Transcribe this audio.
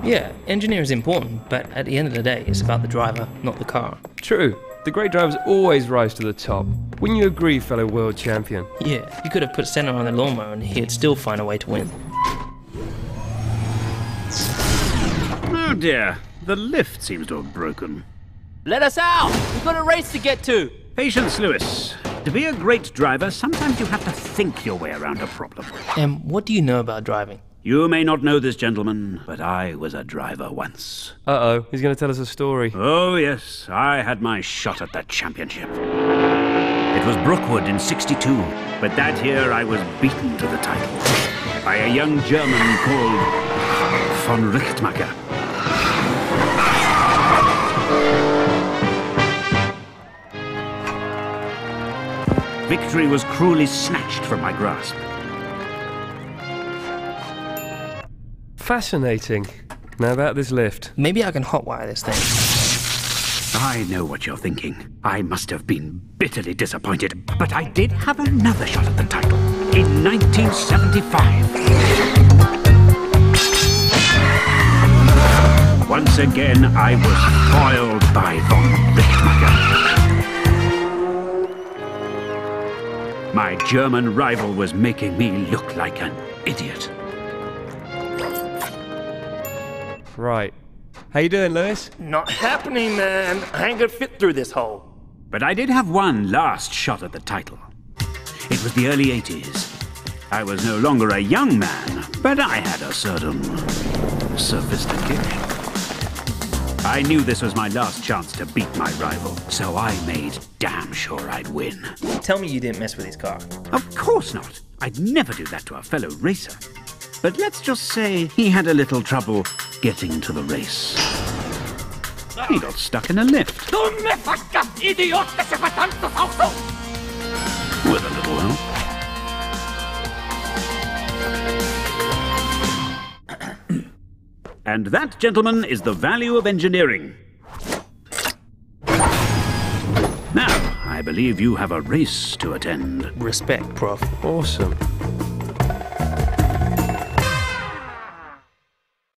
Yeah, engineering is important, but at the end of the day, it's about the driver, not the car. True. The great drivers always rise to the top. Wouldn't you agree, fellow world champion? Yeah, you could have put Senna on the lawnmower and he'd still find a way to win. Oh dear, the lift seems to have broken. Let us out! We've got a race to get to! Patience, Lewis. To be a great driver, sometimes you have to think your way around a problem. What do you know about driving? You may not know this, gentlemen, but I was a driver once. Uh-oh, he's going to tell us a story. Oh, yes, I had my shot at the championship. It was Brookwood in '62, but that year I was beaten to the title by a young German called von Richtmacher. Victory was cruelly snatched from my grasp. Fascinating. Now about this lift. Maybe I can hotwire this thing. I know what you're thinking. I must have been bitterly disappointed, but I did have another shot at the title in 1975. Once again, I was foiled by von Richtmacher. My German rival was making me look like an idiot. Right. How you doing, Lewis? Not happening, man. I ain't gonna fit through this hole. But I did have one last shot at the title. It was the early '80s. I was no longer a young man, but I had a certain sophistication. I knew this was my last chance to beat my rival, so I made damn sure I'd win. Tell me you didn't mess with his car. Of course not. I'd never do that to a fellow racer. But let's just say he had a little trouble getting to the race. He got stuck in a lift. With a little help. And that, gentlemen, is the value of engineering. Now, I believe you have a race to attend. Respect, Prof. Awesome.